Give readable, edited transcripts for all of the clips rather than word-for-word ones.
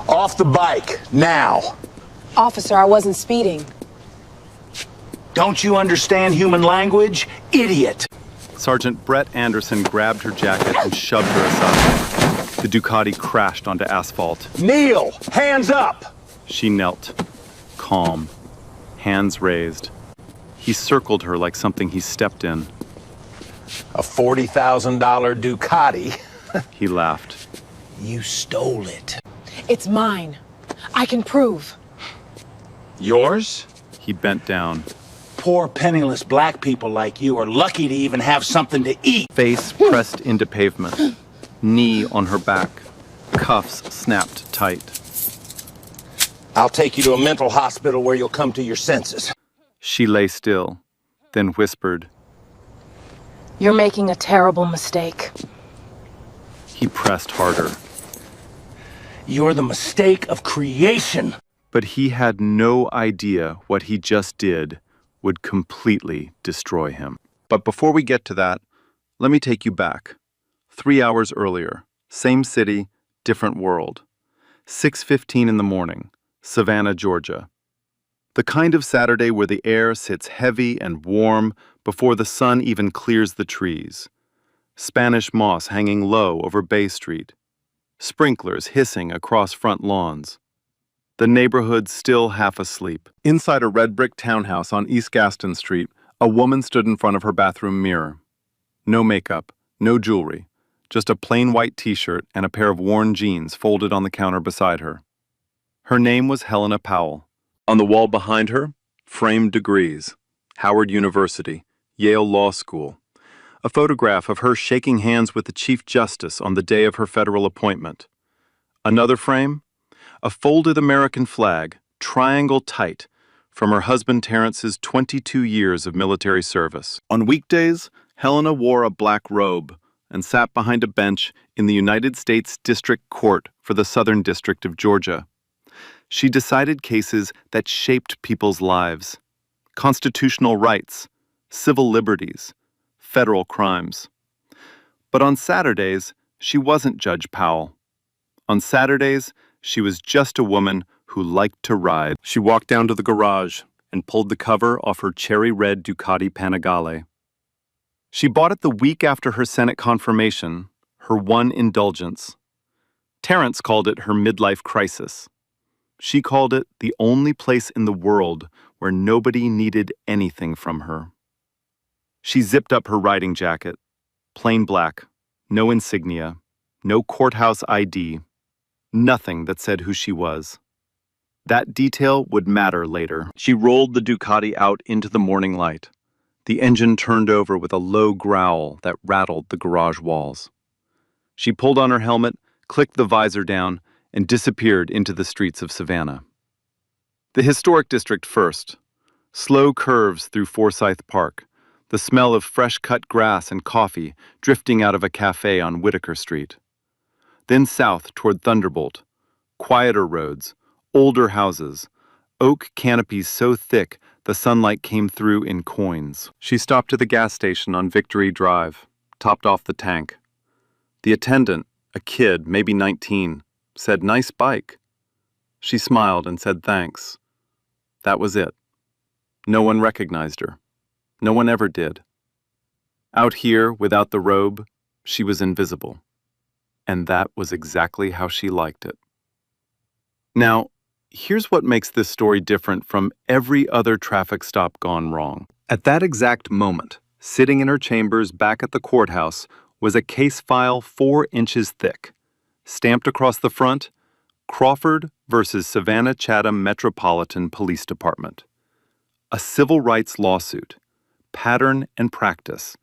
Off the bike, now. Officer, I wasn't speeding. Don't you understand human language? Idiot! Sergeant Brett Anderson grabbed her jacket and shoved her aside. The Ducati crashed onto asphalt. Kneel! Hands up! She knelt, calm, hands raised. He circled her like something he stepped in. A $40,000 Ducati. He laughed. You stole it. It's mine. I can prove. Yours? He bent down. Poor penniless black people like you are lucky to even have something to eat. Face pressed into pavement. Knee on her back. Cuffs snapped tight. I'll take you to a mental hospital where you'll come to your senses. She lay still, then whispered. You're making a terrible mistake. He pressed harder. You're the mistake of creation. But he had no idea what he just did would completely destroy him. But before we get to that, let me take you back. 3 hours earlier, same city, different world. 6:15 in the morning, Savannah, Georgia. The kind of Saturday where the air sits heavy and warm before the sun even clears the trees. Spanish moss hanging low over Bay Street. Sprinklers hissing across front lawns. The neighborhood still half asleep. Inside a red brick townhouse on East Gaston Street, a woman stood in front of her bathroom mirror. No makeup, no jewelry, just a plain white t-shirt and a pair of worn jeans folded on the counter beside her. Her name was Helena Powell. On the wall behind her, framed degrees. Howard University, Yale Law School. A photograph of her shaking hands with the Chief Justice on the day of her federal appointment. Another frame? A folded American flag, triangle tight, from her husband Terrence's 22 years of military service. On weekdays, Helena wore a black robe and sat behind a bench in the United States District Court for the Southern District of Georgia. She decided cases that shaped people's lives. Constitutional rights, civil liberties, federal crimes. But on Saturdays, she wasn't Judge Powell. On Saturdays, she was just a woman who liked to ride. She walked down to the garage and pulled the cover off her cherry red Ducati Panigale. She bought it the week after her Senate confirmation, her one indulgence. Terrence called it her midlife crisis. She called it the only place in the world where nobody needed anything from her. She zipped up her riding jacket, plain black, no insignia, no courthouse ID, nothing that said who she was. That detail would matter later. She rolled the Ducati out into the morning light. The engine turned over with a low growl that rattled the garage walls. She pulled on her helmet, clicked the visor down, and disappeared into the streets of Savannah. The historic district first. Slow curves through Forsyth Park, the smell of fresh-cut grass and coffee drifting out of a cafe on Whitaker Street. Then south toward Thunderbolt, quieter roads, older houses, oak canopies so thick the sunlight came through in coins. She stopped at the gas station on Victory Drive, topped off the tank. The attendant, a kid, maybe 19, said, "Nice bike." She smiled and said thanks. That was it. No one recognized her. No one ever did. Out here, without the robe, she was invisible. And that was exactly how she liked it. Now, here's what makes this story different from every other traffic stop gone wrong. At that exact moment, sitting in her chambers back at the courthouse, was a case file 4 inches thick. Stamped across the front, Crawford versus Savannah Chatham Metropolitan Police Department. A civil rights lawsuit, pattern and practice,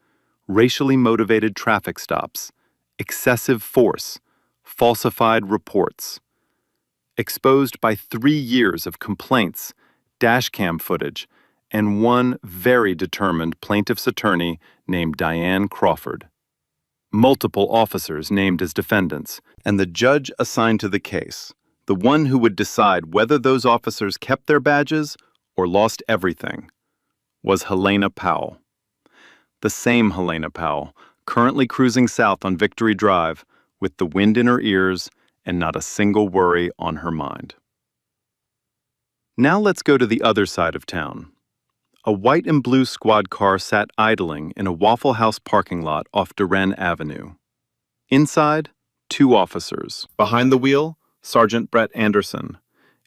racially motivated traffic stops, excessive force, falsified reports. Exposed by 3 years of complaints, dashcam footage, and one very determined plaintiff's attorney named Diane Crawford. Multiple officers named as defendants, and the judge assigned to the case, the one who would decide whether those officers kept their badges or lost everything, was Helena Powell. The same Helena Powell, currently cruising south on Victory Drive, with the wind in her ears and not a single worry on her mind. Now let's go to the other side of town. A white and blue squad car sat idling in a Waffle House parking lot off Duren Avenue. Inside, 2 officers. Behind the wheel, Sergeant Brett Anderson,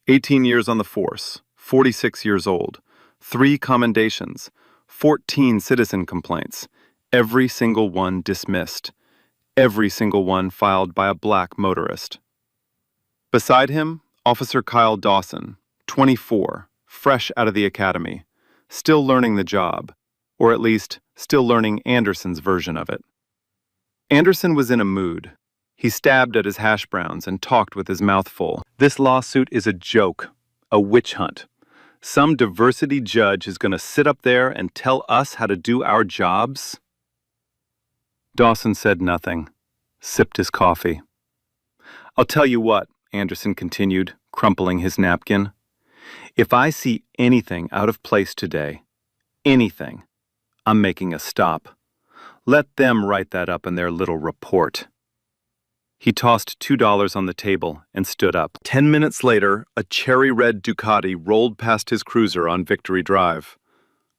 18 years on the force, 46 years old, 3 commendations, 14 citizen complaints, every single one dismissed, every single one filed by a black motorist. Beside him, Officer Kyle Dawson, 24, fresh out of the academy, still learning the job, or at least still learning Anderson's version of it. Anderson was in a mood. He stabbed at his hash browns and talked with his mouth full. This lawsuit is a joke, a witch hunt. Some diversity judge is going to sit up there and tell us how to do our jobs? Dawson said nothing, sipped his coffee. I'll tell you what, Anderson continued, crumpling his napkin. If I see anything out of place today, anything, I'm making a stop. Let them write that up in their little report. He tossed $2 on the table and stood up. 10 minutes later, a cherry-red Ducati rolled past his cruiser on Victory Drive.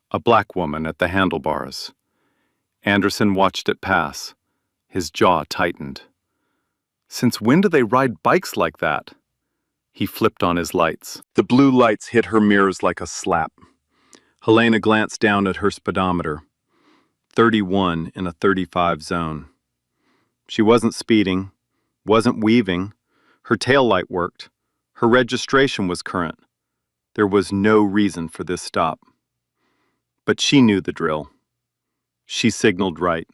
A black woman at the handlebars. Anderson watched it pass. His jaw tightened. Since when do they ride bikes like that? He flipped on his lights. The blue lights hit her mirrors like a slap. Helena glanced down at her speedometer. 31 in a 35 zone. She wasn't speeding, wasn't weaving. Her taillight worked. Her registration was current. There was no reason for this stop. But she knew the drill. She signaled right.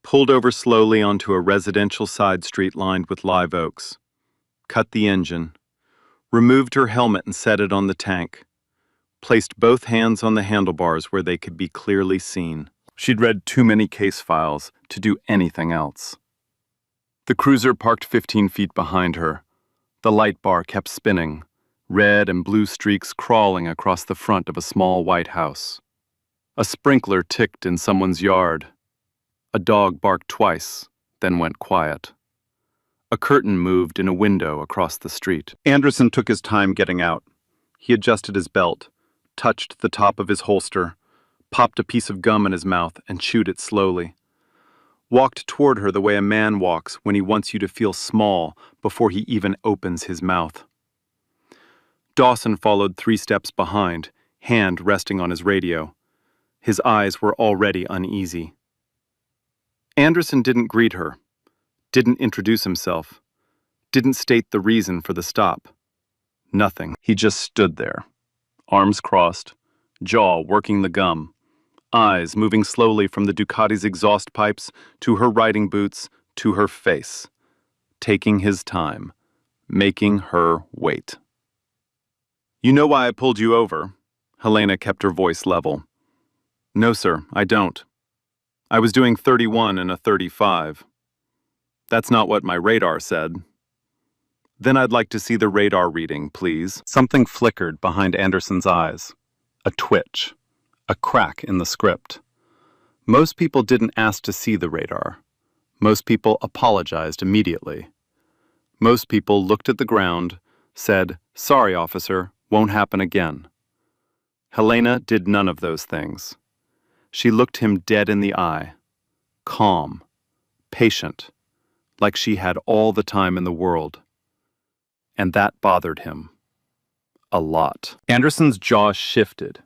Pulled over slowly onto a residential side street lined with live oaks. Cut the engine. Removed her helmet and set it on the tank. Placed both hands on the handlebars where they could be clearly seen. She'd read too many case files to do anything else. The cruiser parked 15 feet behind her. The light bar kept spinning, red and blue streaks crawling across the front of a small white house. A sprinkler ticked in someone's yard. A dog barked twice, then went quiet. A curtain moved in a window across the street. Anderson took his time getting out. He adjusted his belt, touched the top of his holster, popped a piece of gum in his mouth and chewed it slowly. Walked toward her the way a man walks when he wants you to feel small before he even opens his mouth. Dawson followed 3 steps behind, hand resting on his radio. His eyes were already uneasy. Anderson didn't greet her, didn't introduce himself, didn't state the reason for the stop. Nothing. He just stood there, arms crossed, jaw working the gum, eyes moving slowly from the Ducati's exhaust pipes to her riding boots to her face, taking his time, making her wait. You know why I pulled you over? Helena kept her voice level. No, sir, I don't. I was doing 31 in a 35. That's not what my radar said. Then I'd like to see the radar reading, please. Something flickered behind Anderson's eyes. A twitch. A crack in the script. Most people didn't ask to see the radar. Most people apologized immediately. Most people looked at the ground, said, "Sorry, officer, won't happen again." Helena did none of those things. She looked him dead in the eye, calm, patient, like she had all the time in the world. And that bothered him. A lot. Anderson's jaw shifted.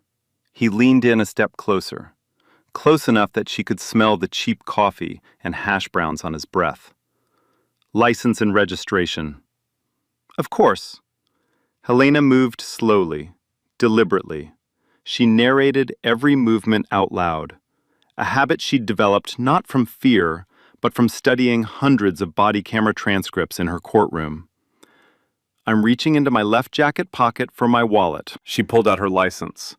He leaned in a step closer, close enough that she could smell the cheap coffee and hash browns on his breath. License and registration. Of course. Helena moved slowly, deliberately. She narrated every movement out loud, a habit she'd developed not from fear, but from studying hundreds of body camera transcripts in her courtroom. I'm reaching into my left jacket pocket for my wallet. She pulled out her license,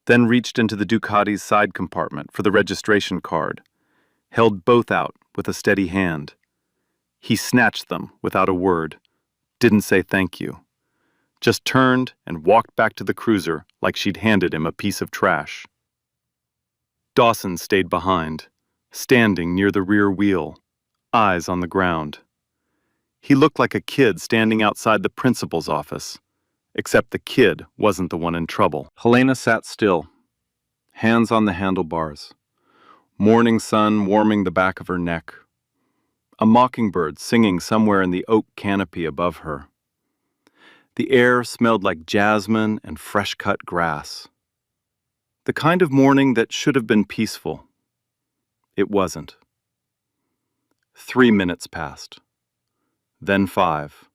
then reached into the Ducati's side compartment for the registration card, held both out with a steady hand. He snatched them without a word, didn't say thank you. Just turned and walked back to the cruiser like she'd handed him a piece of trash. Dawson stayed behind, standing near the rear wheel, eyes on the ground. He looked like a kid standing outside the principal's office, except the kid wasn't the one in trouble. Helena sat still, hands on the handlebars, morning sun warming the back of her neck, a mockingbird singing somewhere in the oak canopy above her. The air smelled like jasmine and fresh-cut grass. The kind of morning that should have been peaceful. It wasn't. 3 minutes passed. Then 5.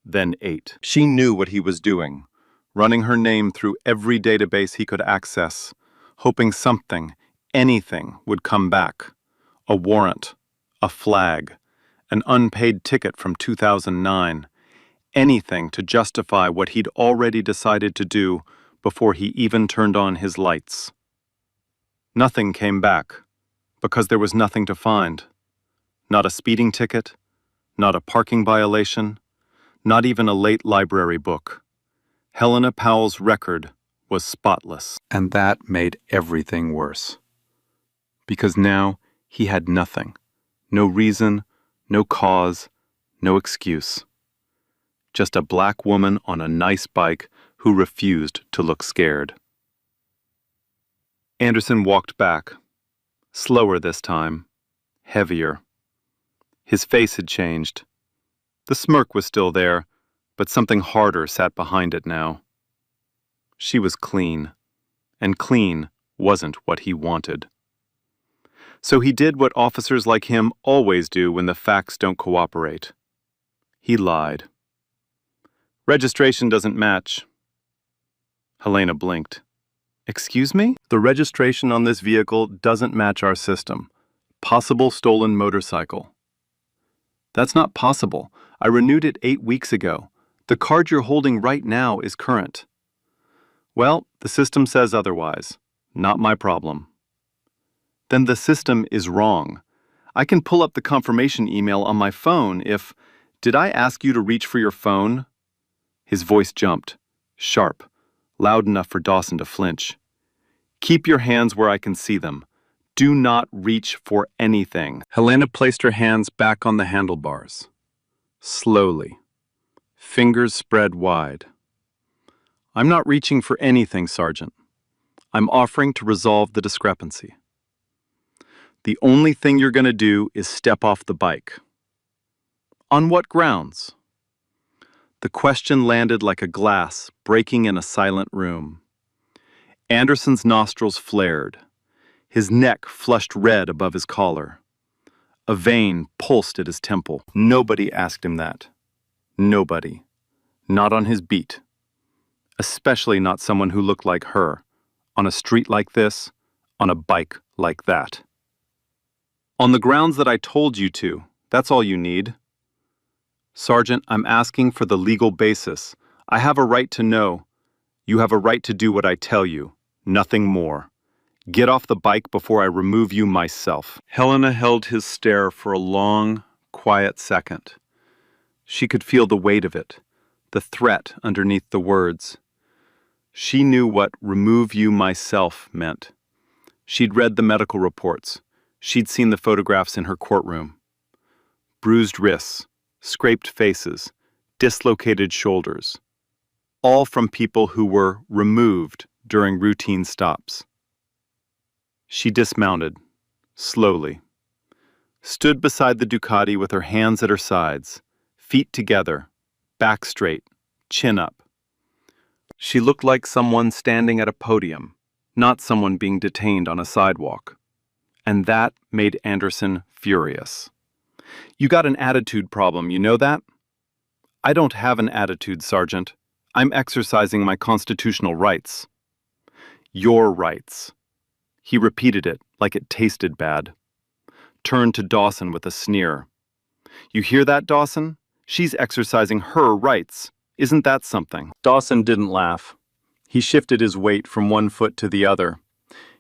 Then 8. She knew what he was doing, running her name through every database he could access, hoping something, anything, would come back. A warrant, a flag, an unpaid ticket from 2009, anything to justify what he'd already decided to do before he even turned on his lights. Nothing came back, because there was nothing to find. Not a speeding ticket, not a parking violation, not even a late library book. Helena Powell's record was spotless. And that made everything worse. Because now he had nothing. No reason, no cause, no excuse. Just a black woman on a nice bike who refused to look scared. Anderson walked back, slower this time, heavier. His face had changed. The smirk was still there, but something harder sat behind it now. She was clean, and clean wasn't what he wanted. So he did what officers like him always do when the facts don't cooperate. He lied. Registration doesn't match. Helena blinked. Excuse me? The registration on this vehicle doesn't match our system. Possible stolen motorcycle. That's not possible. I renewed it 8 weeks ago. The card you're holding right now is current. Well, the system says otherwise. Not my problem. Then the system is wrong. I can pull up the confirmation email on my phone if... Did I ask you to reach for your phone? His voice jumped, sharp, loud enough for Dawson to flinch. Keep your hands where I can see them. Do not reach for anything. Helena placed her hands back on the handlebars. Slowly. Fingers spread wide. I'm not reaching for anything, Sergeant. I'm offering to resolve the discrepancy. The only thing you're going to do is step off the bike. On what grounds? The question landed like a glass breaking in a silent room. Anderson's nostrils flared. His neck flushed red above his collar. A vein pulsed at his temple. Nobody asked him that. Nobody. Not on his beat. Especially not someone who looked like her. On a street like this, on a bike like that. On the grounds that I told you to, that's all you need. Sergeant, I'm asking for the legal basis. I have a right to know. You have a right to do what I tell you. Nothing more. Get off the bike before I remove you myself. Helena held his stare for a long, quiet second. She could feel the weight of it, the threat underneath the words. She knew what remove you myself meant. She'd read the medical reports. She'd seen the photographs in her courtroom. Bruised wrists, scraped faces, dislocated shoulders. All from people who were removed during routine stops. She dismounted, slowly. Stood beside the Ducati with her hands at her sides, feet together, back straight, chin up. She looked like someone standing at a podium, not someone being detained on a sidewalk. And that made Anderson furious. You got an attitude problem, you know that? I don't have an attitude, Sergeant. I'm exercising my constitutional rights. Your rights. He repeated it like it tasted bad. Turned to Dawson with a sneer. You hear that, Dawson? She's exercising her rights. Isn't that something? Dawson didn't laugh. He shifted his weight from one foot to the other.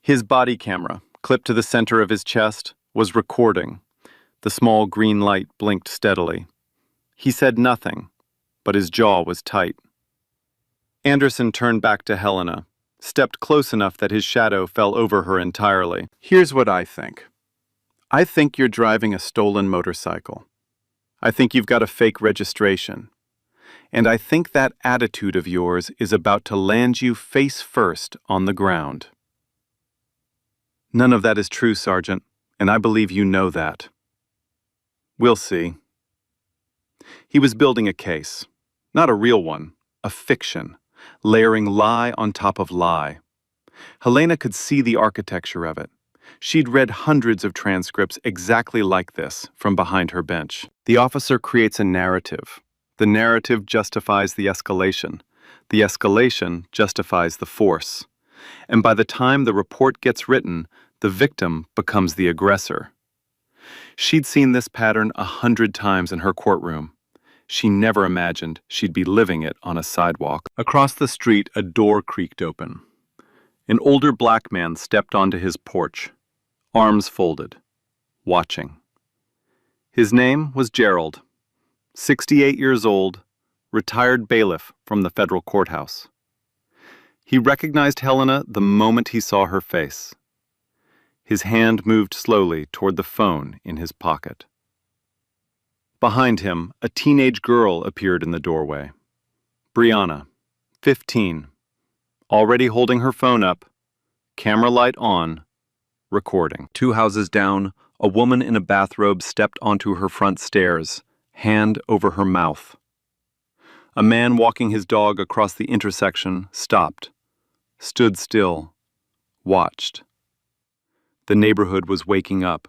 His body camera, clipped to the center of his chest, was recording. The small green light blinked steadily. He said nothing, but his jaw was tight. Anderson turned back to Helena, stepped close enough that his shadow fell over her entirely. Here's what I think. I think you're driving a stolen motorcycle. I think you've got a fake registration. And I think that attitude of yours is about to land you face first on the ground. None of that is true, Sergeant, and I believe you know that. We'll see. He was building a case. Not a real one, a fiction, layering lie on top of lie. Helena could see the architecture of it. She'd read hundreds of transcripts exactly like this from behind her bench. The officer creates a narrative. The narrative justifies the escalation. The escalation justifies the force. And by the time the report gets written, the victim becomes the aggressor. She'd seen this pattern 100 times in her courtroom. She never imagined she'd be living it on a sidewalk. Across the street, a door creaked open. An older black man stepped onto his porch, arms folded, watching. His name was Gerald, 68 years old, retired bailiff from the federal courthouse. He recognized Helena the moment he saw her face. His hand moved slowly toward the phone in his pocket. Behind him, a teenage girl appeared in the doorway. Brianna, 15, already holding her phone up, camera light on, recording. 2 houses down, a woman in a bathrobe stepped onto her front stairs, hand over her mouth. A man walking his dog across the intersection stopped, stood still, watched. The neighborhood was waking up,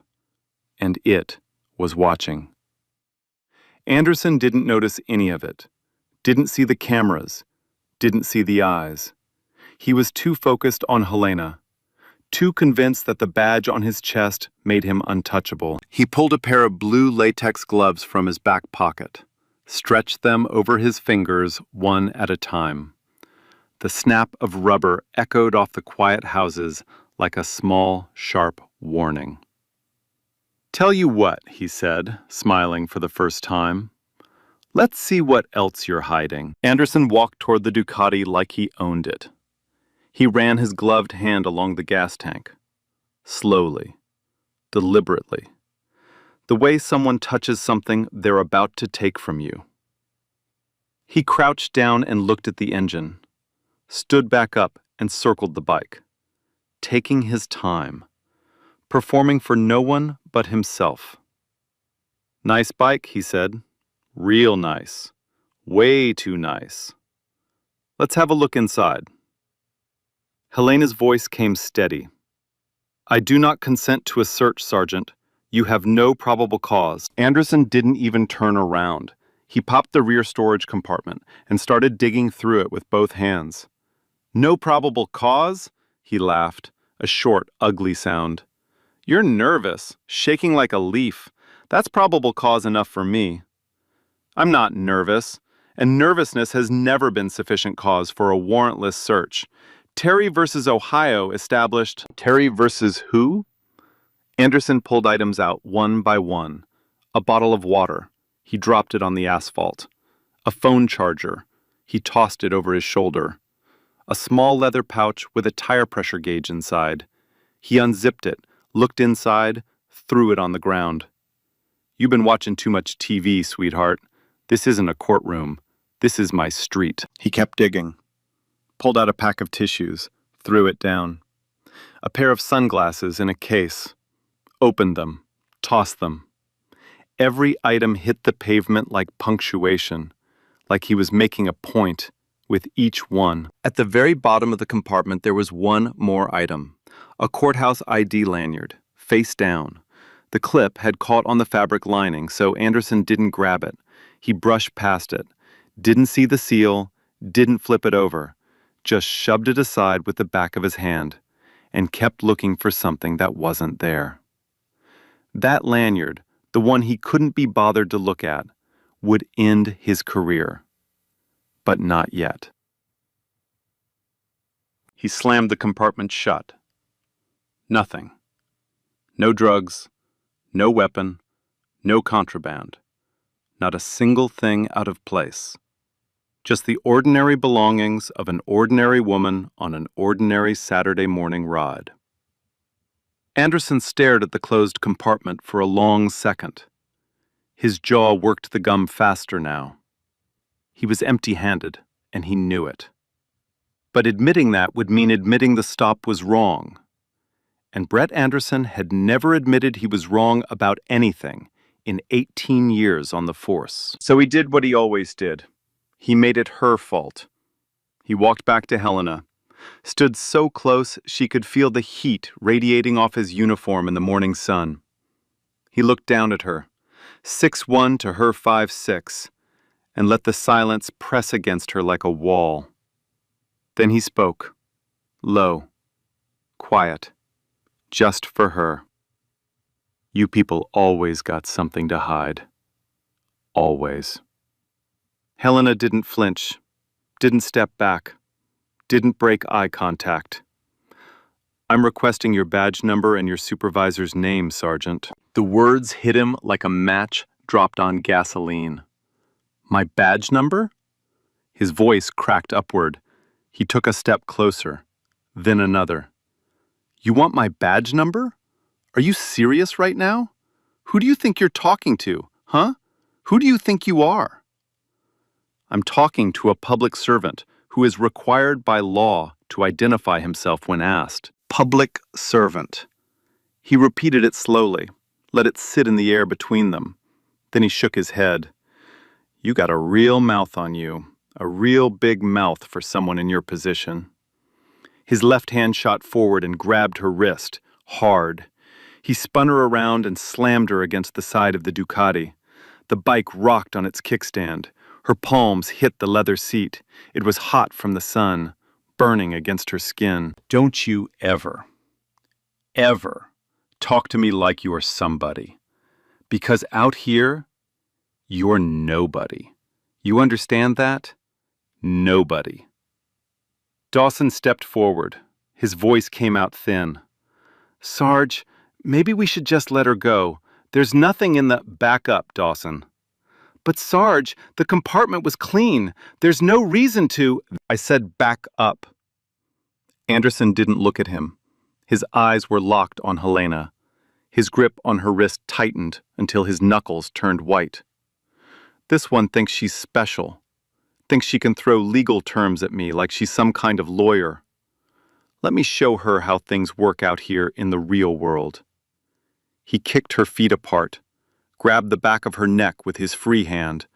and it was watching. Anderson didn't notice any of it, didn't see the cameras, didn't see the eyes. He was too focused on Helena, too convinced that the badge on his chest made him untouchable. He pulled a pair of blue latex gloves from his back pocket, stretched them over his fingers one at a time. The snap of rubber echoed off the quiet houses like a small, sharp warning. "Tell you what," he said, smiling for the first time. "Let's see what else you're hiding." Anderson walked toward the Ducati like he owned it. He ran his gloved hand along the gas tank. Slowly, deliberately. The way someone touches something they're about to take from you. He crouched down and looked at the engine, stood back up and circled the bike, taking his time, performing for no one but himself. "Nice bike," he said. "Real nice. Way too nice. Let's have a look inside." Helena's voice came steady. "I do not consent to a search, Sergeant. You have no probable cause." Anderson didn't even turn around. He popped the rear storage compartment and started digging through it with both hands. "No probable cause?" He laughed, a short, ugly sound. "You're nervous, shaking like a leaf. That's probable cause enough for me." "I'm not nervous, and nervousness has never been sufficient cause for a warrantless search. Terry versus Ohio established..." "Terry versus who?" Anderson pulled items out one by one. A bottle of water. He dropped it on the asphalt. A phone charger. He tossed it over his shoulder. A small leather pouch with a tire pressure gauge inside. He unzipped it, looked inside, threw it on the ground. "You've been watching too much TV, sweetheart. This isn't a courtroom. This is my street." He kept digging. Pulled out a pack of tissues, threw it down. A pair of sunglasses in a case. Opened them, tossed them. Every item hit the pavement like punctuation, like he was making a point with each one. At the very bottom of the compartment there was one more item. A courthouse ID lanyard, face down. The clip had caught on the fabric lining, so Anderson didn't grab it. He brushed past it, didn't see the seal, didn't flip it over, just shoved it aside with the back of his hand, and kept looking for something that wasn't there. That lanyard, the one he couldn't be bothered to look at, would end his career. But not yet. He slammed the compartment shut. Nothing. No drugs, no weapon, no contraband. Not a single thing out of place. Just the ordinary belongings of an ordinary woman on an ordinary Saturday morning ride. Anderson stared at the closed compartment for a long second. His jaw worked the gum faster now. He was empty-handed, and he knew it. But admitting that would mean admitting the stop was wrong. And Brett Anderson had never admitted he was wrong about anything in 18 years on the force. So he did what he always did. He made it her fault. He walked back to Helena, stood so close she could feel the heat radiating off his uniform in the morning sun. He looked down at her, 6'1" to her 5'6", and let the silence press against her like a wall. Then he spoke, low, quiet, just for her. You people always got something to hide. Always. Helena didn't flinch, didn't step back, didn't break eye contact. I'm requesting your badge number and your supervisor's name, Sergeant. The words hit him like a match dropped on gasoline. My badge number? His voice cracked upward. He took a step closer, then another. You want my badge number? Are you serious right now? Who do you think you're talking to, huh? Who do you think you are? I'm talking to a public servant who is required by law to identify himself when asked. Public servant. He repeated it slowly, let it sit in the air between them. Then he shook his head. You got a real mouth on you, a real big mouth for someone in your position. His left hand shot forward and grabbed her wrist, hard. He spun her around and slammed her against the side of the Ducati. The bike rocked on its kickstand. Her palms hit the leather seat. It was hot from the sun, burning against her skin. Don't you ever talk to me like you are somebody. Because out here, you're nobody. You understand that? Nobody. Dawson stepped forward. His voice came out thin. Sarge, maybe we should just let her go. There's nothing in the... Back up, Dawson. But Sarge, the compartment was clean. There's no reason to... I said back up. Anderson didn't look at him. His eyes were locked on Helena. His grip on her wrist tightened until his knuckles turned white. This one thinks she's special. Thinks she can throw legal terms at me like she's some kind of lawyer. Let me show her how things work out here in the real world. He kicked her feet apart, grabbed the back of her neck with his free hand,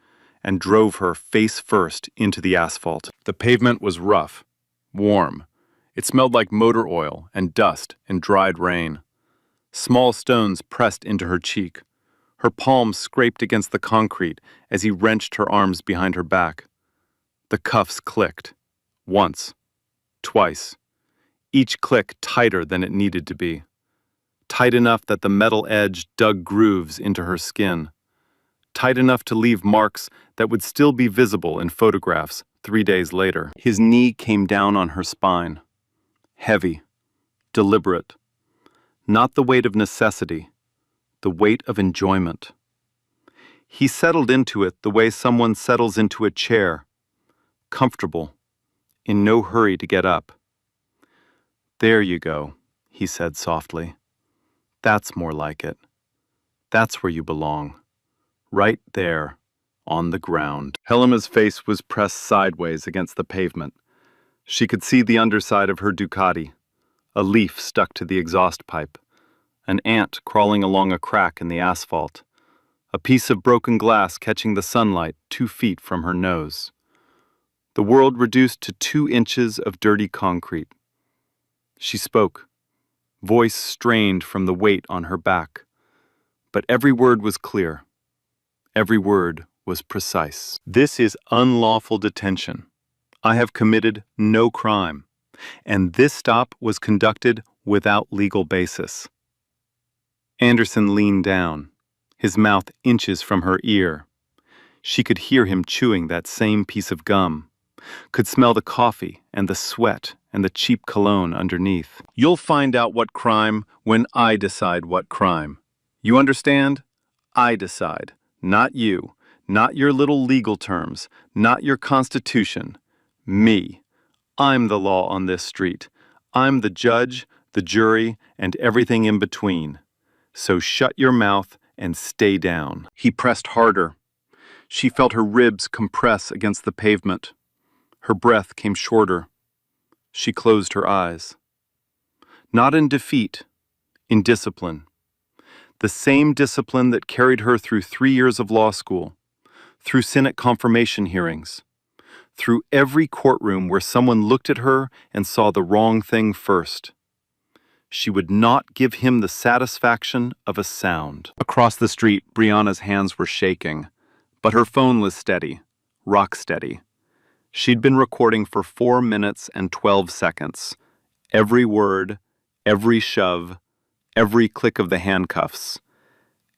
and drove her face first into the asphalt. The pavement was rough, warm. It smelled like motor oil and dust and dried rain. Small stones pressed into her cheek. Her palms scraped against the concrete as he wrenched her arms behind her back. The cuffs clicked. Once. Twice. Each click tighter than it needed to be. Tight enough that the metal edge dug grooves into her skin. Tight enough to leave marks that would still be visible in photographs 3 days later. His knee came down on her spine. Heavy. Deliberate. Not the weight of necessity, the weight of enjoyment. He settled into it the way someone settles into a chair, comfortable, in no hurry to get up. There you go, he said softly. That's more like it. That's where you belong. Right there, on the ground. Helena's face was pressed sideways against the pavement. She could see the underside of her Ducati, a leaf stuck to the exhaust pipe, an ant crawling along a crack in the asphalt, a piece of broken glass catching the sunlight 2 feet from her nose. The world reduced to 2 inches of dirty concrete. She spoke, voice strained from the weight on her back, but every word was clear. Every word was precise. This is unlawful detention. I have committed no crime, and this stop was conducted without legal basis. Anderson leaned down, his mouth inches from her ear. She could hear him chewing that same piece of gum, could smell the coffee and the sweat and the cheap cologne underneath. You'll find out what crime when I decide what crime. You understand? I decide, not you, not your little legal terms, not your constitution. Me. I'm the law on this street. I'm the judge, the jury, and everything in between. So shut your mouth and stay down. He pressed harder. She felt her ribs compress against the pavement. Her breath came shorter. She closed her eyes. Not in defeat, in discipline. The same discipline that carried her through 3 years of law school, through Senate confirmation hearings, through every courtroom where someone looked at her and saw the wrong thing first. She would not give him the satisfaction of a sound. Across the street, Brianna's hands were shaking, but her phone was steady, rock steady. She'd been recording for 4 minutes and 12 seconds. Every word, every shove, every click of the handcuffs.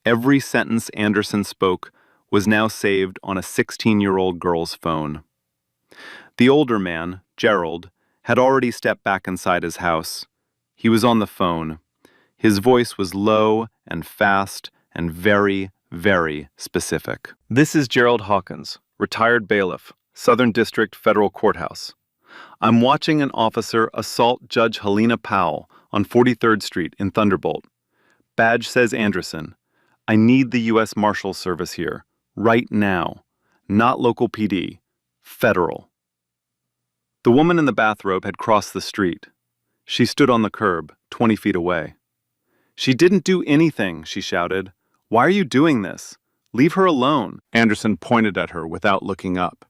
Every sentence Anderson spoke was now saved on a 16-year-old girl's phone. The older man, Gerald, had already stepped back inside his house. He was on the phone. His voice was low and fast and very, very specific. "This is Gerald Hawkins, retired bailiff, Southern District Federal Courthouse. I'm watching an officer assault Judge Helena Powell on 43rd Street in Thunderbolt. Badge says Anderson. I need the U.S. Marshal Service here, right now. Not local PD, federal." The woman in the bathrobe had crossed the street. She stood on the curb, 20 feet away. "She didn't do anything," she shouted. "Why are you doing this? Leave her alone." Anderson pointed at her without looking up.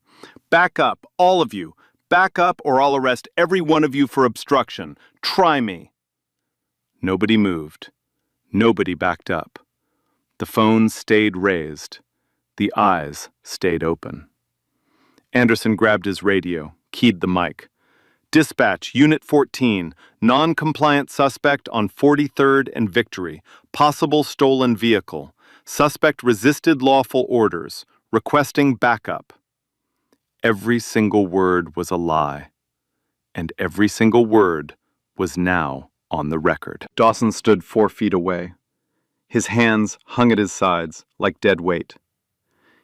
"Back up, all of you. Back up or I'll arrest every one of you for obstruction. Try me." Nobody moved. Nobody backed up. The phone stayed raised. The eyes stayed open. Anderson grabbed his radio, keyed the mic. "Dispatch, Unit 14, non-compliant suspect on 43rd and Victory, possible stolen vehicle. Suspect resisted lawful orders, requesting backup." Every single word was a lie, and every single word was now on the record. Dawson stood 4 feet away. His hands hung at his sides like dead weight.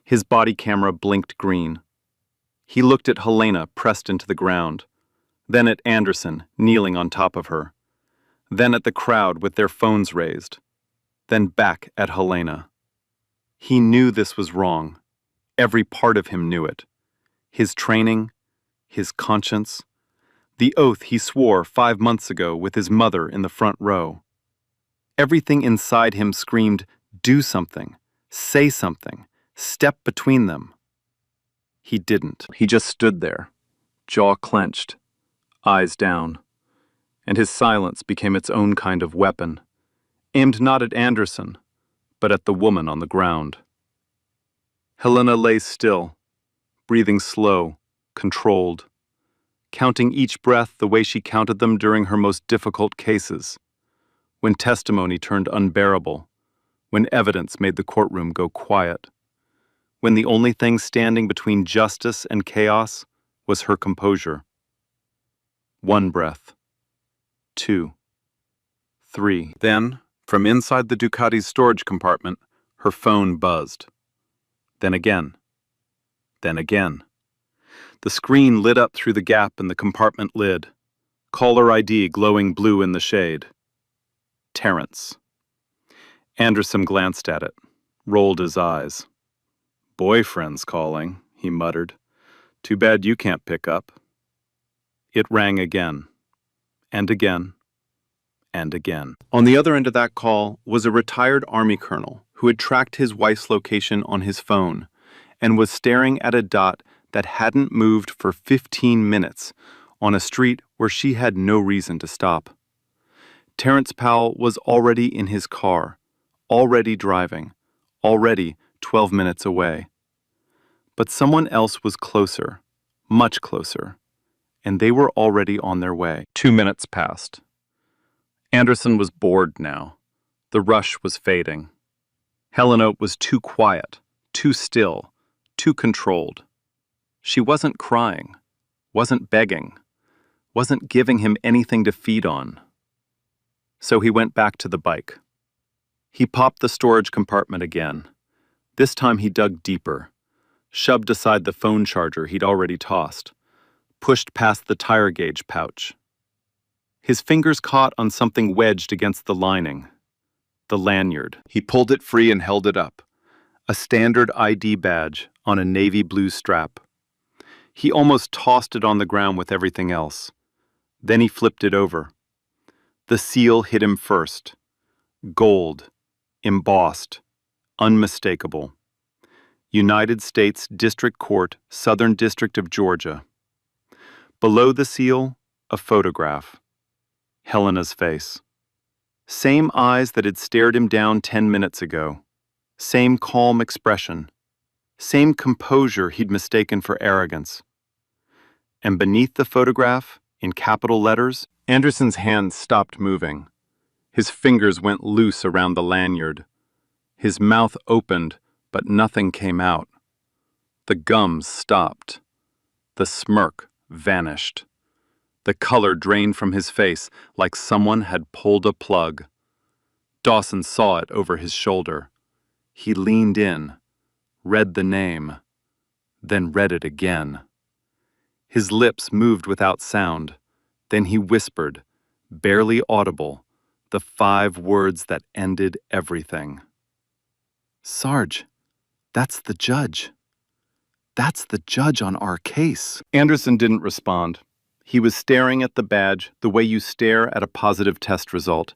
His body camera blinked green. He looked at Helena pressed into the ground, then at Anderson kneeling on top of her, then at the crowd with their phones raised, then back at Helena. He knew this was wrong. Every part of him knew it. His training, his conscience, the oath he swore 5 months ago with his mother in the front row. Everything inside him screamed, do something, say something, step between them. He didn't. He just stood there, jaw clenched, eyes down, and his silence became its own kind of weapon, aimed not at Anderson, but at the woman on the ground. Helena lay still, breathing slow, controlled, counting each breath the way she counted them during her most difficult cases, when testimony turned unbearable, when evidence made the courtroom go quiet, when the only thing standing between justice and chaos was her composure. 1 breath. 2. 3. Then, from inside the Ducati's storage compartment, her phone buzzed. Then again. Then again. The screen lit up through the gap in the compartment lid. Caller ID glowing blue in the shade. Terrence. Anderson glanced at it, rolled his eyes. "Boyfriend's calling," he muttered. "Too bad you can't pick up." It rang again, and again, and again. On the other end of that call was a retired Army colonel who had tracked his wife's location on his phone and was staring at a dot that hadn't moved for 15 minutes on a street where she had no reason to stop. Terrence Powell was already in his car, already driving, already 12 minutes away. But someone else was closer, much closer, and they were already on their way. 2 minutes passed. Anderson was bored now. The rush was fading. Helena was too quiet, too still, too controlled. She wasn't crying, wasn't begging, wasn't giving him anything to feed on. So he went back to the bike. He popped the storage compartment again. This time he dug deeper, shoved aside the phone charger he'd already tossed, pushed past the tire gauge pouch. His fingers caught on something wedged against the lining. The lanyard. He pulled it free and held it up. A standard ID badge on a navy blue strap. He almost tossed it on the ground with everything else. Then he flipped it over. The seal hit him first. Gold. Embossed. Unmistakable. United States District Court, Southern District of Georgia. Below the seal, a photograph. Helena's face. Same eyes that had stared him down 10 minutes ago. Same calm expression. Same composure he'd mistaken for arrogance. And beneath the photograph, in capital letters, Anderson's hand stopped moving. His fingers went loose around the lanyard. His mouth opened, but nothing came out. The gums stopped. The smirk vanished. The color drained from his face like someone had pulled a plug. Dawson saw it over his shoulder. He leaned in, read the name, then read it again. His lips moved without sound. Then he whispered, barely audible, the 5 words that ended everything. "Sarge, that's the judge. That's the judge on our case." Anderson didn't respond. He was staring at the badge the way you stare at a positive test result,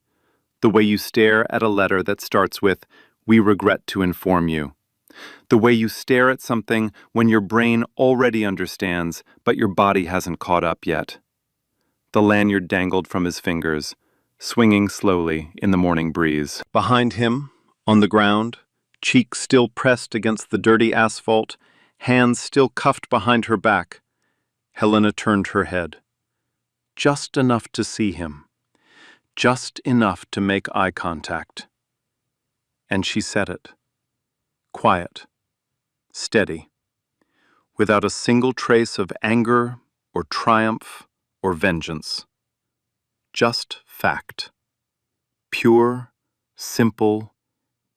the way you stare at a letter that starts with, "We regret to inform you," the way you stare at something when your brain already understands, but your body hasn't caught up yet. The lanyard dangled from his fingers, swinging slowly in the morning breeze. Behind him, on the ground, cheeks still pressed against the dirty asphalt, hands still cuffed behind her back, Helena turned her head. Just enough to see him. Just enough to make eye contact. And she said it. Quiet. Steady. Without a single trace of anger or triumph or vengeance. Just fact. Pure, simple,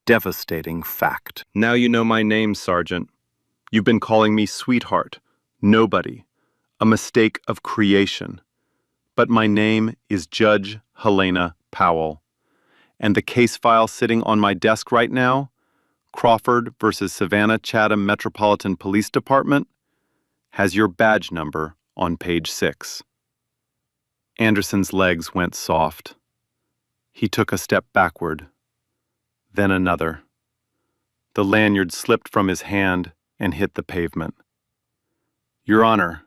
devastating fact. "Now you know my name, Sergeant. You've been calling me sweetheart, nobody, a mistake of creation. But my name is Judge Helena Powell. And the case file sitting on my desk right now, Crawford versus Savannah Chatham Metropolitan Police Department, has your badge number on page 6. Anderson's legs went soft. He took a step backward, then another. The lanyard slipped from his hand and hit the pavement. "Your Honor,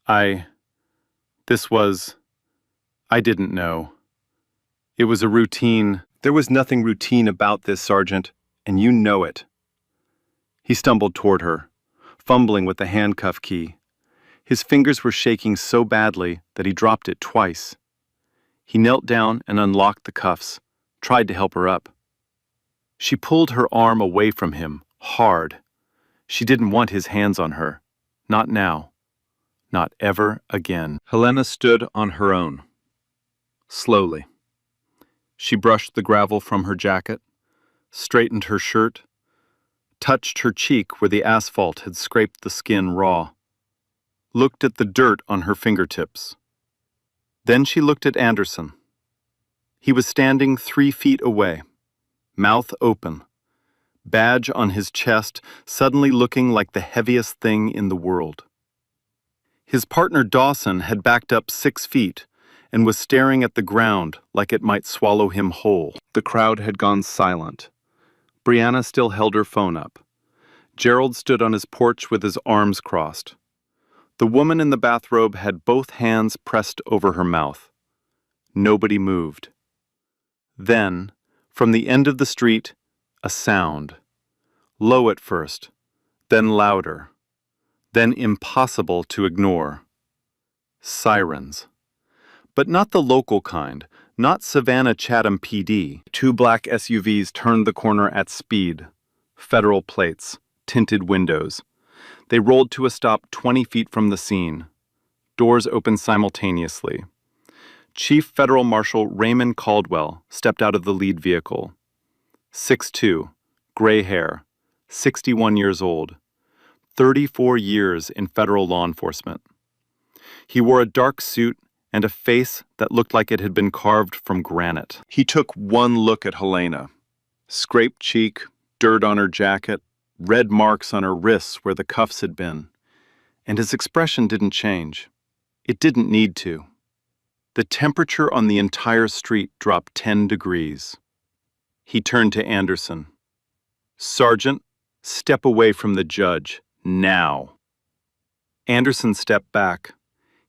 I didn't know. It was a routine." "There was nothing routine about this, Sergeant, and you know it." He stumbled toward her, fumbling with the handcuff key. His fingers were shaking so badly that he dropped it twice. He knelt down and unlocked the cuffs, tried to help her up. She pulled her arm away from him, hard. She didn't want his hands on her. Not now. Not ever again. Helena stood on her own. Slowly. She brushed the gravel from her jacket, straightened her shirt, touched her cheek where the asphalt had scraped the skin raw, looked at the dirt on her fingertips. Then she looked at Anderson. He was standing 3 feet away, mouth open, badge on his chest suddenly looking like the heaviest thing in the world. His partner Dawson had backed up 6 feet and was staring at the ground like it might swallow him whole. The crowd had gone silent. Brianna still held her phone up. Gerald stood on his porch with his arms crossed. The woman in the bathrobe had both hands pressed over her mouth. Nobody moved. Then, from the end of the street, a sound. Low at first, then louder, then impossible to ignore. Sirens. But not the local kind, not Savannah Chatham PD. 2 black SUVs turned the corner at speed. Federal plates, tinted windows. They rolled to a stop 20 feet from the scene. Doors opened simultaneously. Chief Federal Marshal Raymond Caldwell stepped out of the lead vehicle. 6'2", gray hair, 61 years old, 34 years in federal law enforcement. He wore a dark suit and a face that looked like it had been carved from granite. He took one look at Helena. Scraped cheek, dirt on her jacket, red marks on her wrists where the cuffs had been. And his expression didn't change. It didn't need to. The temperature on the entire street dropped 10 degrees. He turned to Anderson. "Sergeant, step away from the judge, now." Anderson stepped back.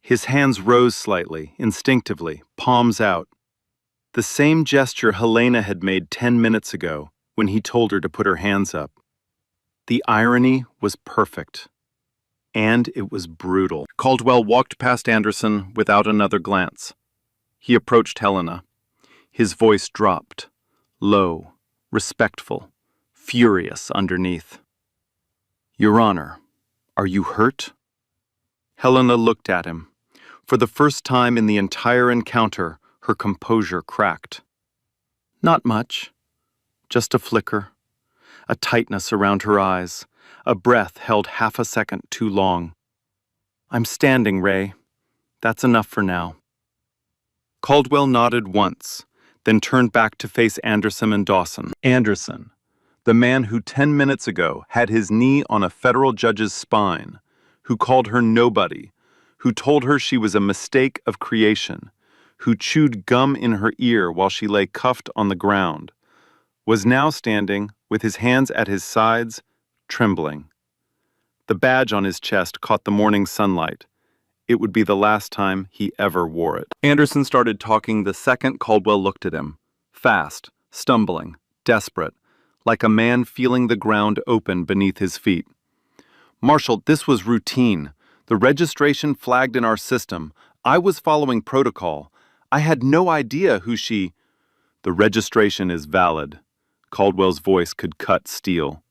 His hands rose slightly, instinctively, palms out. The same gesture Helena had made 10 minutes ago when he told her to put her hands up. The irony was perfect. And it was brutal. Caldwell walked past Anderson without another glance. He approached Helena. His voice dropped, low, respectful, furious underneath. "Your Honor, are you hurt?" Helena looked at him. For the first time in the entire encounter, her composure cracked. "Not much. Just a flicker. A tightness around her eyes. A breath held half a second too long. I'm standing, Ray. That's enough for now." Caldwell nodded once, then turned back to face Anderson and Dawson. Anderson, the man who 10 minutes ago had his knee on a federal judge's spine, who called her nobody, who told her she was a mistake of creation, who chewed gum in her ear while she lay cuffed on the ground, was now standing with his hands at his sides, trembling. The badge on his chest caught the morning sunlight. It would be the last time he ever wore it. Anderson started talking the second Caldwell looked at him. Fast, stumbling, desperate, like a man feeling the ground open beneath his feet. "Marshal, this was routine. The registration flagged in our system. I was following protocol. I had no idea who she—" "The registration is valid." Caldwell's voice could cut steel.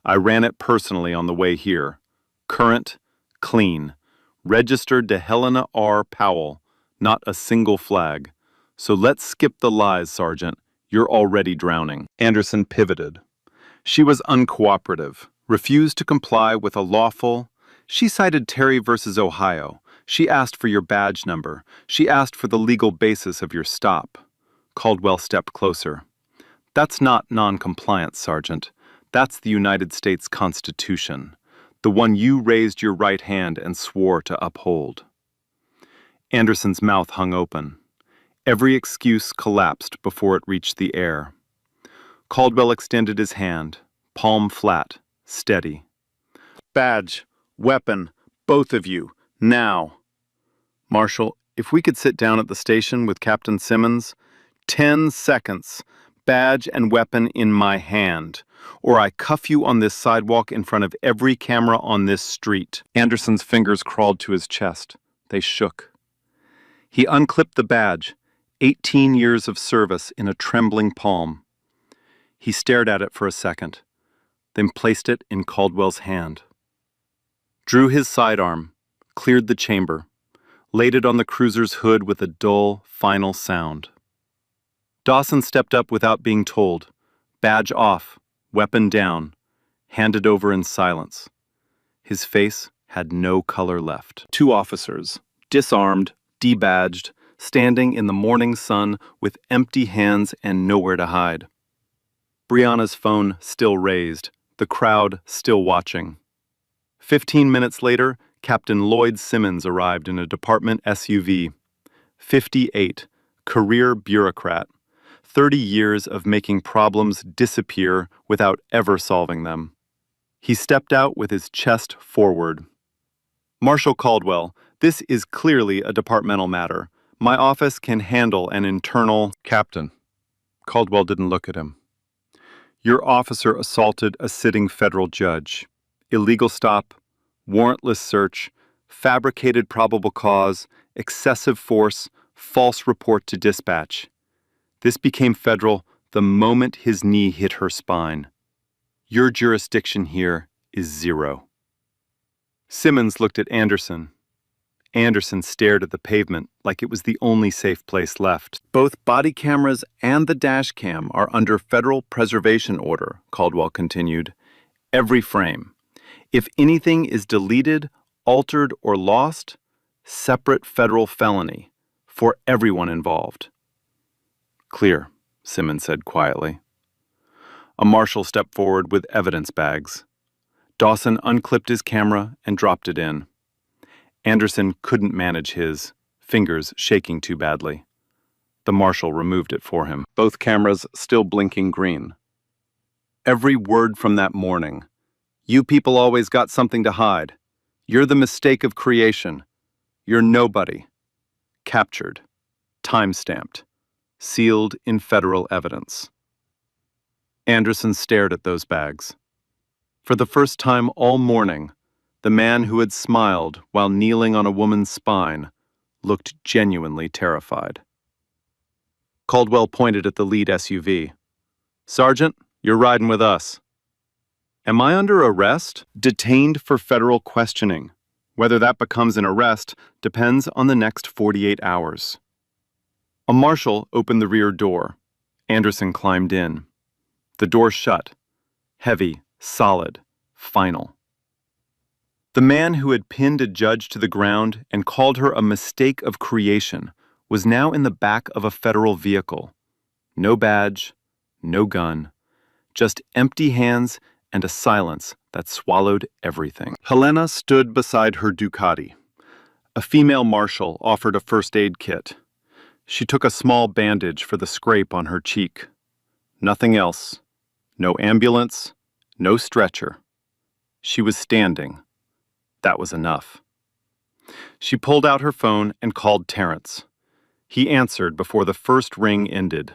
"I ran it personally on the way here. Current, clean. Registered to Helena R. Powell. Not a single flag. So let's skip the lies, Sergeant. You're already drowning." Anderson pivoted. She was uncooperative, refused to comply with a lawful. She cited Terry versus Ohio. She asked for your badge number. She asked for the legal basis of your stop. Caldwell stepped closer. "That's not non-compliance, Sergeant. That's the United States Constitution. The one you raised your right hand and swore to uphold." Anderson's mouth hung open. Every excuse collapsed before it reached the air. Caldwell extended his hand, palm flat, steady. "Badge, weapon, both of you, now." "Marshal, if we could sit down at the station with Captain Simmons, 10 seconds, badge and weapon in my hand, or I cuff you on this sidewalk in front of every camera on this street." Anderson's fingers crawled to his chest. They shook. He unclipped the badge, 18 years of service in a trembling palm. He stared at it for a second, then placed it in Caldwell's hand. Drew his sidearm, cleared the chamber, laid it on the cruiser's hood with a dull, final sound. Dawson stepped up without being told, badge off, weapon down, handed over in silence. His face had no color left. 2 officers, disarmed, debadged, standing in the morning sun with empty hands and nowhere to hide. Brianna's phone still raised, the crowd still watching. 15 minutes later, Captain Lloyd Simmons arrived in a department SUV. 58, career bureaucrat. 30 years of making problems disappear without ever solving them. He stepped out with his chest forward. "Marshal Caldwell, this is clearly a departmental matter. My office can handle an internal—" "Captain." Caldwell didn't look at him. "Your officer assaulted a sitting federal judge. Illegal stop, warrantless search, fabricated probable cause, excessive force, false report to dispatch. This became federal the moment his knee hit her spine. Your jurisdiction here is 0. Simmons looked at Anderson. Anderson stared at the pavement like it was the only safe place left. "Both body cameras and the dash cam are under federal preservation order," Caldwell continued. "Every frame. If anything is deleted, altered, or lost, separate federal felony. for everyone involved. "Clear," Simmons said quietly. A marshal stepped forward with evidence bags. Dawson unclipped his camera and dropped it in. Anderson couldn't manage his, fingers shaking too badly. The marshal removed it for him, both cameras still blinking green. Every word from that morning. "You people always got something to hide. You're the mistake of creation. You're nobody." Captured. Time-stamped. Sealed in federal evidence. Anderson stared at those bags. For the first time all morning, the man who had smiled while kneeling on a woman's spine looked genuinely terrified. Caldwell pointed at the lead SUV. "Sergeant, you're riding with us." "Am I under arrest?" "Detained for federal questioning. Whether that becomes an arrest depends on the next 48 hours. A marshal opened the rear door. Anderson climbed in. The door shut. Heavy, solid, final. The man who had pinned a judge to the ground and called her a mistake of creation was now in the back of a federal vehicle. No badge, no gun, just empty hands and a silence that swallowed everything. Helena stood beside her Ducati. A female marshal offered a first aid kit. She took a small bandage for the scrape on her cheek. Nothing else. No ambulance, no stretcher. She was standing. That was enough. She pulled out her phone and called Terrence. He answered before the first ring ended.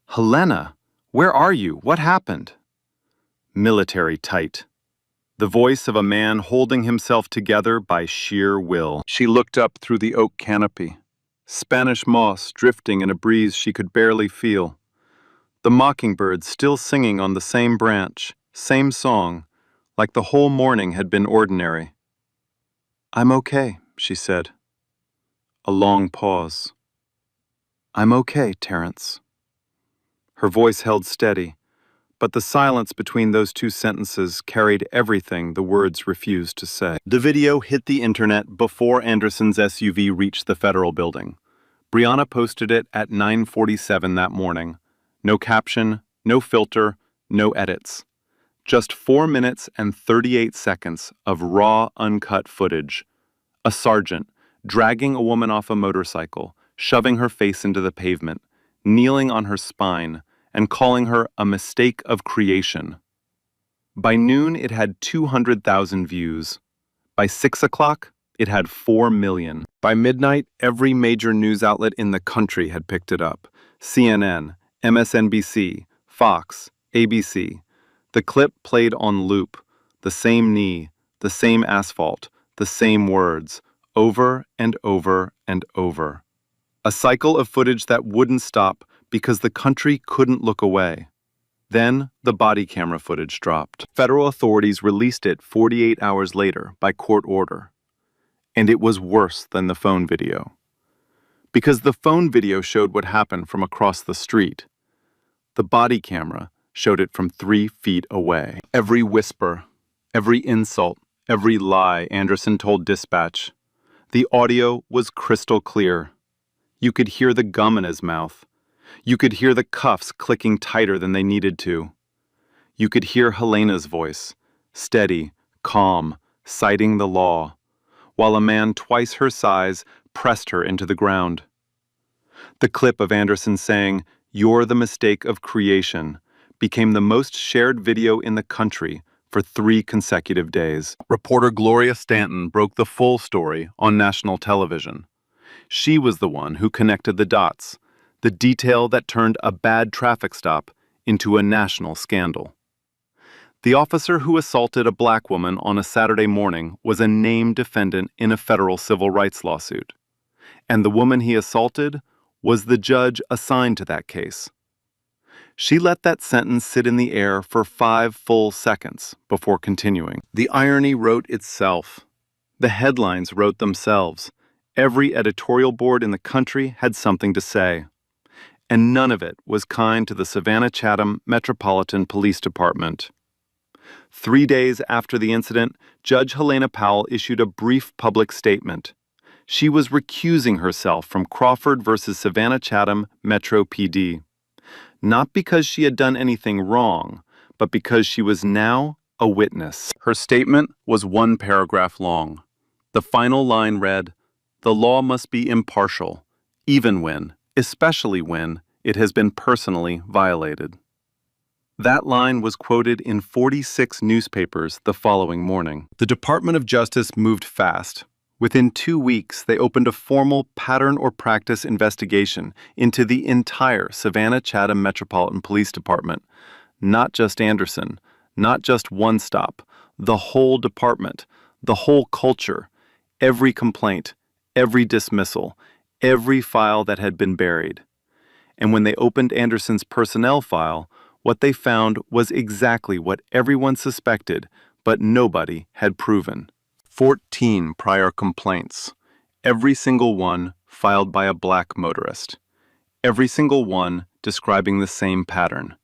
"Helena, where are you? What happened?" Military tight. The voice of a man holding himself together by sheer will. She looked up through the oak canopy. Spanish moss drifting in a breeze she could barely feel. The mockingbird still singing on the same branch, same song, like the whole morning had been ordinary. "I'm okay," she said. A long pause. "I'm okay, Terrence." Her voice held steady, but the silence between those two sentences carried everything the words refused to say. The video hit the internet before Anderson's SUV reached the federal building. Brianna posted it at 9:47 that morning. No caption, no filter, no edits. Just 4 minutes and 38 seconds of raw, uncut footage. A sergeant dragging a woman off a motorcycle, shoving her face into the pavement, kneeling on her spine, and calling her a mistake of creation. By noon, it had 200,000 views. By 6 o'clock, it had 4 million. By midnight, every major news outlet in the country had picked it up. CNN, MSNBC, Fox, ABC. The clip played on loop. The same knee, the same asphalt, the same words, over and over and over. A cycle of footage that wouldn't stop because the country couldn't look away. Then the body camera footage dropped. Federal authorities released it 48 hours later by court order. And it was worse than the phone video. Because the phone video showed what happened from across the street. The body camera showed it from 3 feet away. Every whisper, every insult, every lie, Anderson told dispatch. The audio was crystal clear. You could hear the gum in his mouth. You could hear the cuffs clicking tighter than they needed to. You could hear Helena's voice, steady, calm, citing the law, while a man twice her size pressed her into the ground. The clip of Anderson saying, "You're the mistake of creation," became the most shared video in the country for 3 consecutive days. Reporter Gloria Stanton broke the full story on national television. She was the one who connected the dots, the detail that turned a bad traffic stop into a national scandal. The officer who assaulted a black woman on a Saturday morning was a named defendant in a federal civil rights lawsuit. And the woman he assaulted was the judge assigned to that case. She let that sentence sit in the air for 5 full seconds before continuing. The irony wrote itself. The headlines wrote themselves. Every editorial board in the country had something to say. And none of it was kind to the Savannah-Chatham Metropolitan Police Department. 3 days after the incident, Judge Helena Powell issued a brief public statement. She was recusing herself from Crawford versus Savannah Chatham Metro PD. Not because she had done anything wrong, but because she was now a witness. Her statement was one paragraph long. The final line read, "The law must be impartial, even when, especially when, it has been personally violated." That line was quoted in 46 newspapers the following morning. The Department of Justice moved fast. Within 2 weeks, they opened a formal pattern or practice investigation into the entire Savannah Chatham Metropolitan Police Department. Not just Anderson, not just one stop, the whole department, the whole culture, every complaint, every dismissal, every file that had been buried. And when they opened Anderson's personnel file, what they found was exactly what everyone suspected, but nobody had proven. 14 prior complaints, every single one filed by a black motorist. Every single one describing the same pattern: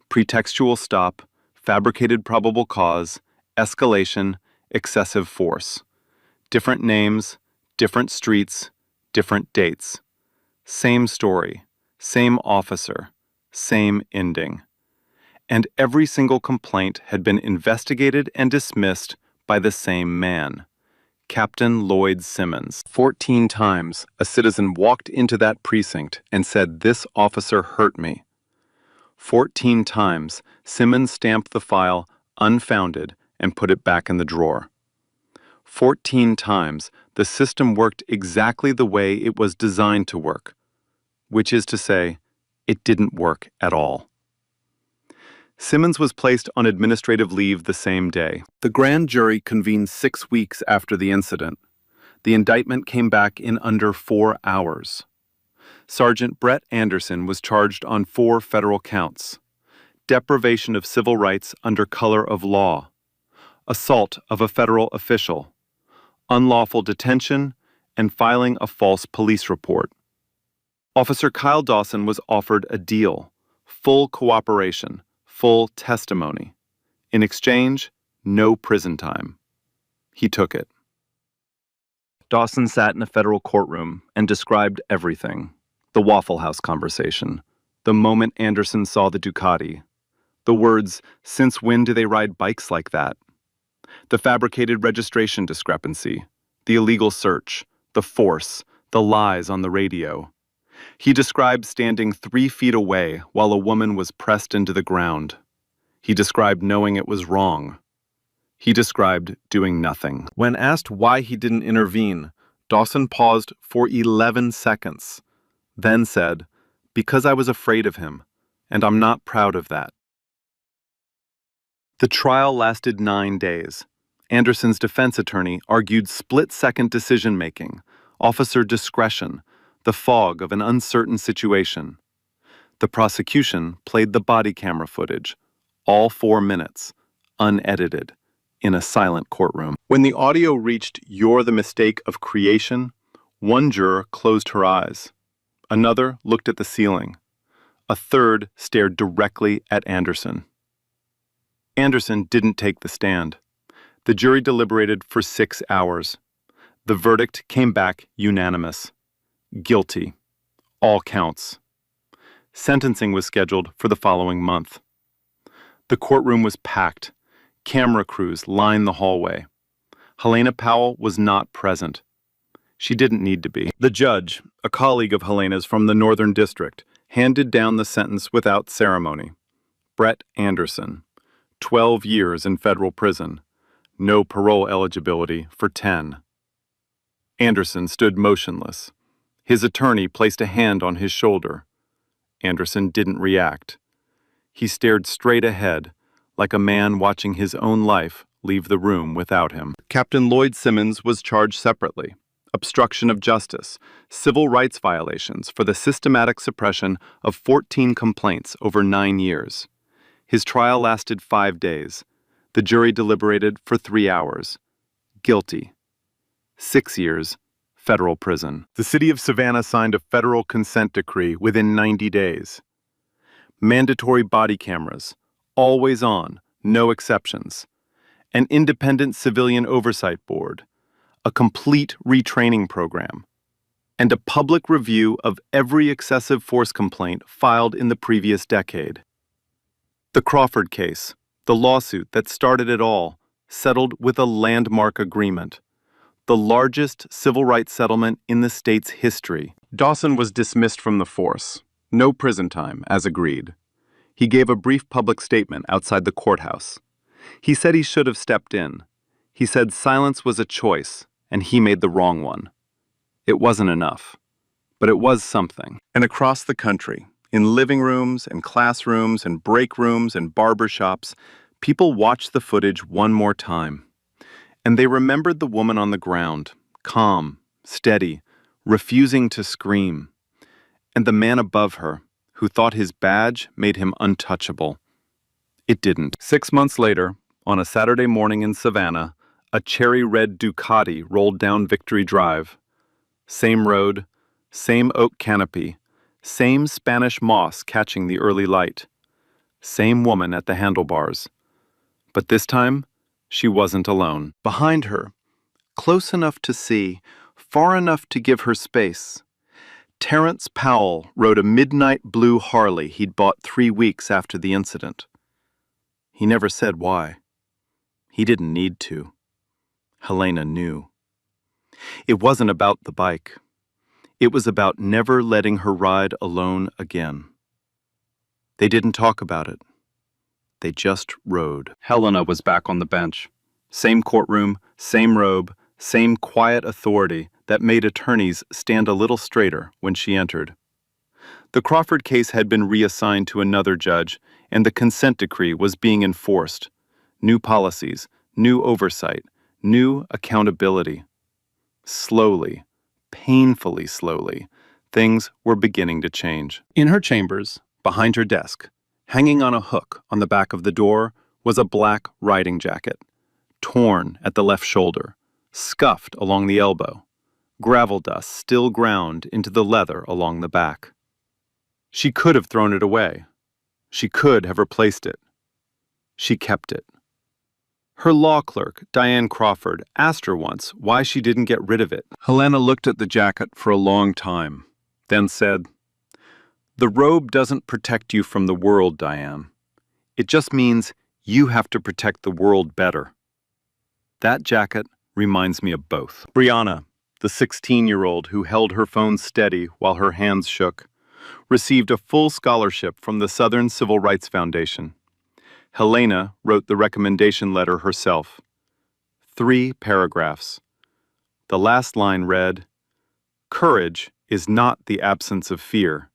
pretextual stop, fabricated probable cause, escalation, excessive force. Different names, different streets, different dates. Same story, same officer, same ending. And every single complaint had been investigated and dismissed by the same man, Captain Lloyd Simmons. 14 times, a citizen walked into that precinct and said, "This officer hurt me." 14 times, Simmons stamped the file unfounded and put it back in the drawer. 14 times, the system worked exactly the way it was designed to work, which is to say, it didn't work at all. Simmons was placed on administrative leave the same day. The grand jury convened 6 weeks after the incident. The indictment came back in under 4 hours. Sergeant Brett Anderson was charged on 4 federal counts: deprivation of civil rights under color of law, assault of a federal official, unlawful detention, and filing a false police report. Officer Kyle Dawson was offered a deal: full cooperation, full testimony. In exchange, no prison time. He took it. Dawson sat in a federal courtroom and described everything: the Waffle House conversation, the moment Anderson saw the Ducati, the words, "Since when do they ride bikes like that?" The fabricated registration discrepancy, the illegal search, the force, the lies on the radio. He described standing 3 feet away while a woman was pressed into the ground. He described knowing it was wrong. He described doing nothing. When asked why he didn't intervene, Dawson paused for 11 seconds, then said, "Because I was afraid of him, and I'm not proud of that." The trial lasted 9 days. Anderson's defense attorney argued split-second decision-making, officer discretion, the fog of an uncertain situation. The prosecution played the body camera footage, all 4 minutes, unedited, in a silent courtroom. When the audio reached "You're the mistake of creation," one juror closed her eyes. Another looked at the ceiling. A third stared directly at Anderson. Anderson didn't take the stand. The jury deliberated for 6 hours. The verdict came back unanimous: guilty. All counts. Sentencing was scheduled for the following month. The courtroom was packed. Camera crews lined the hallway. Helena Powell was not present. She didn't need to be. The judge, a colleague of Helena's from the Northern District, handed down the sentence without ceremony. Brett Anderson, 12 years in federal prison. No parole eligibility for 10. Anderson stood motionless. His attorney placed a hand on his shoulder. Anderson didn't react. He stared straight ahead, like a man watching his own life leave the room without him. Captain Lloyd Simmons was charged separately: obstruction of justice, civil rights violations for the systematic suppression of 14 complaints over 9 years. His trial lasted 5 days. The jury deliberated for 3 hours. Guilty. 6 years, federal prison. The city of Savannah signed a federal consent decree within 90 days. Mandatory body cameras, always on, no exceptions. An independent civilian oversight board. a complete retraining program, and a public review of every excessive force complaint filed in the previous decade. The Crawford case, the lawsuit that started it all, settled with a landmark agreement, the largest civil rights settlement in the state's history. Dawson was dismissed from the force. No prison time, as agreed. He gave a brief public statement outside the courthouse. He said he should have stepped in. He said silence was a choice, and he made the wrong one. It wasn't enough, but it was something. And across the country, in living rooms and classrooms and break rooms and barber shops, people watched the footage one more time. And they remembered the woman on the ground, calm, steady, refusing to scream. And the man above her, who thought his badge made him untouchable. It didn't. 6 months later, on a Saturday morning in Savannah, a cherry-red Ducati rolled down Victory Drive. Same road, same oak canopy, same Spanish moss catching the early light. Same woman at the handlebars. But this time, she wasn't alone. Behind her, close enough to see, far enough to give her space, Terrence Powell rode a midnight blue Harley he'd bought 3 weeks after the incident. He never said why. He didn't need to. Helena knew. It wasn't about the bike. It was about never letting her ride alone again. They didn't talk about it. They just rode. Helena was back on the bench. Same courtroom, same robe, same quiet authority that made attorneys stand a little straighter when she entered. The Crawford case had been reassigned to another judge, and the consent decree was being enforced. New policies, new oversight, new accountability. Slowly, painfully slowly, things were beginning to change. In her chambers, behind her desk, hanging on a hook on the back of the door, was a black riding jacket, torn at the left shoulder, scuffed along the elbow, gravel dust still ground into the leather along the back. She could have thrown it away. She could have replaced it. She kept it. Her law clerk, Diane Crawford, asked her once why she didn't get rid of it. Helena looked at the jacket for a long time, then said, "The robe doesn't protect you from the world, Diane. It just means you have to protect the world better." That jacket reminds me of both. Brianna, the 16-year-old who held her phone steady while her hands shook, received a full scholarship from the Southern Civil Rights Foundation. Helena wrote the recommendation letter herself. 3 paragraphs. The last line read, "Courage is not the absence of fear.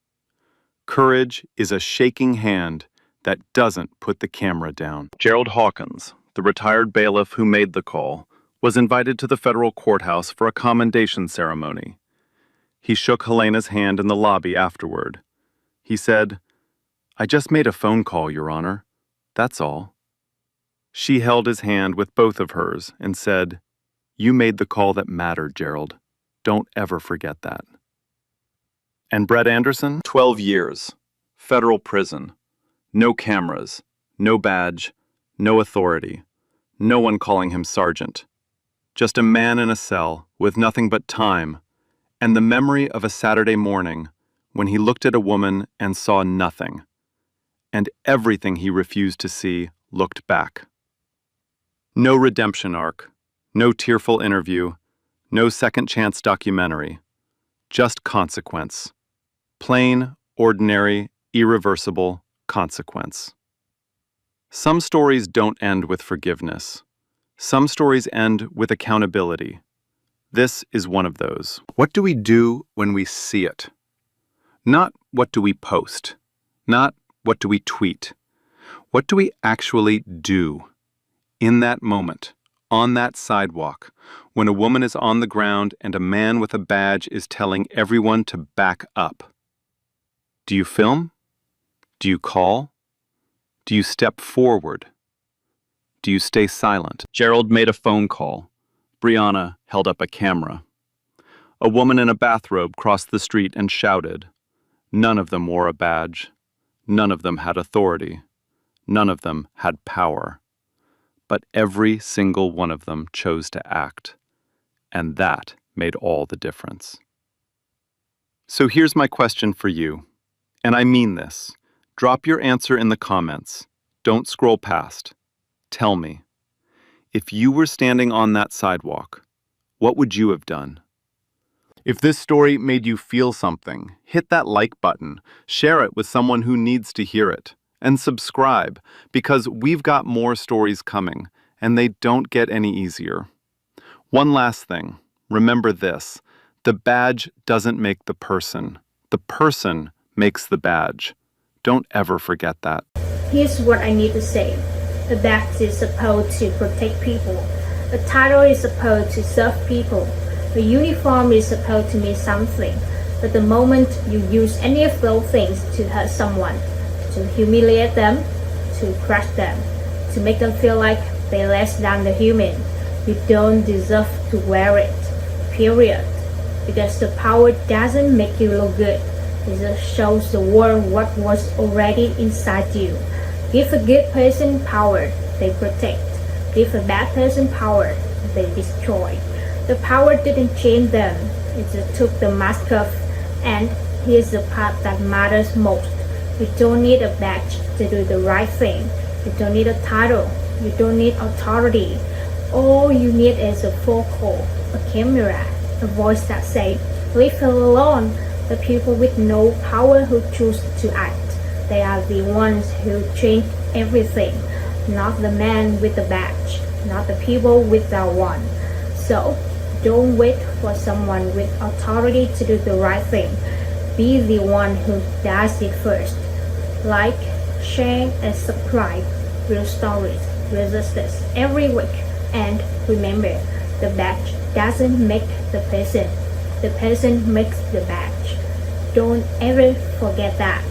Courage is a shaking hand that doesn't put the camera down." Gerald Hawkins, the retired bailiff who made the call, was invited to the federal courthouse for a commendation ceremony. He shook Helena's hand in the lobby afterward. He said, "I just made a phone call, Your Honor. That's all." She held his hand with both of hers and said, "You made the call that mattered, Gerald. Don't ever forget that." And Brett Anderson? 12 years. Federal prison. No cameras. No badge. No authority. No one calling him sergeant. Just a man in a cell with nothing but time and the memory of a Saturday morning when he looked at a woman and saw nothing, and everything he refused to see looked back. No redemption arc, no tearful interview, no second chance documentary, just consequence. Plain, ordinary, irreversible consequence. Some stories don't end with forgiveness. Some stories end with accountability. This is one of those. What do we do when we see it? Not what do we post. Not what do we tweet. What do we actually do? In that moment, on that sidewalk, when a woman is on the ground and a man with a badge is telling everyone to back up. Do you film? Do you call? Do you step forward? Do you stay silent? Gerald made a phone call. Brianna held up a camera. A woman in a bathrobe crossed the street and shouted. None of them wore a badge. None of them had authority. None of them had power. But every single one of them chose to act. And that made all the difference. So here's my question for you, and I mean this. Drop your answer in the comments. Don't scroll past. Tell me, if you were standing on that sidewalk, what would you have done? If this story made you feel something, hit that like button, share it with someone who needs to hear it, and subscribe, because we've got more stories coming, and they don't get any easier. One last thing. Remember this. The badge doesn't make the person. The person makes the badge. Don't ever forget that. Here's what I need to say. A badge is supposed to protect people. A title is supposed to serve people. A uniform is supposed to mean something. But the moment you use any of those things to hurt someone, to humiliate them, to crush them, to make them feel like they're less than the human, you don't deserve to wear it, period. Because the power doesn't make you look good. It just shows the world what was already inside you. Give a good person power, they protect. Give a bad person power, they destroy. The power didn't change them, it just took the mask off. And here's the part that matters most. You don't need a badge to do the right thing. You don't need a title. You don't need authority. All you need is a phone call, a camera, a voice that says, leave her alone. The people with no power who choose to act. They are the ones who change everything, not the man with the badge, not the people without one. So, don't wait for someone with authority to do the right thing. Be the one who does it first. Like, share, and subscribe. Real stories, resistance every week. And remember, the badge doesn't make the person. The person makes the badge. Don't ever forget that.